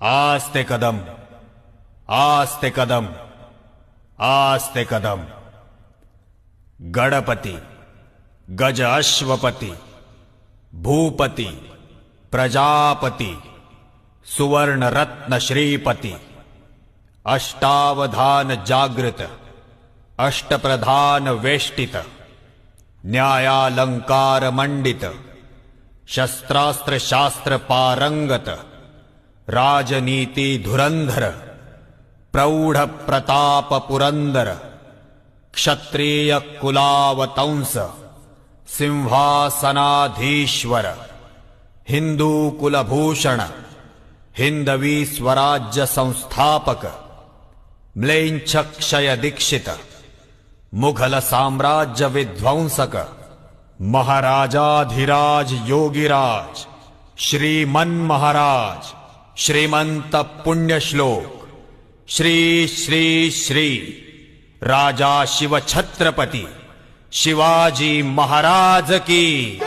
आस्ते कदम, आस्ते कदम, आस्ते कदम। गणपति, गज अश्वपति, भूपति, प्रजापति, सुवर्ण रत्न श्रीपति, अष्टावधान जागृत, अष्टप्रधान वेष्टित, न्यायालंकार मंडित, शस्त्रास्त्र शास्त्र पारंगत, राजनीति धुरंधर, प्रौढ़ प्रताप पुरंदर, क्षत्रिय कुलावतंस, सिंहासनाधीश्वर, हिंदू कुलभूषण, हिंदवी स्वराज्य संस्थापक, म्लेच्छ क्षय दीक्षित, मुघल साम्राज्य विध्वंसक, महाराजाधिराज योगिराज, श्रीमन महाराज, श्रीमंत पुण्यश्लोक, श्री श्री श्री राजा शिव छत्रपति शिवाजी महाराज की।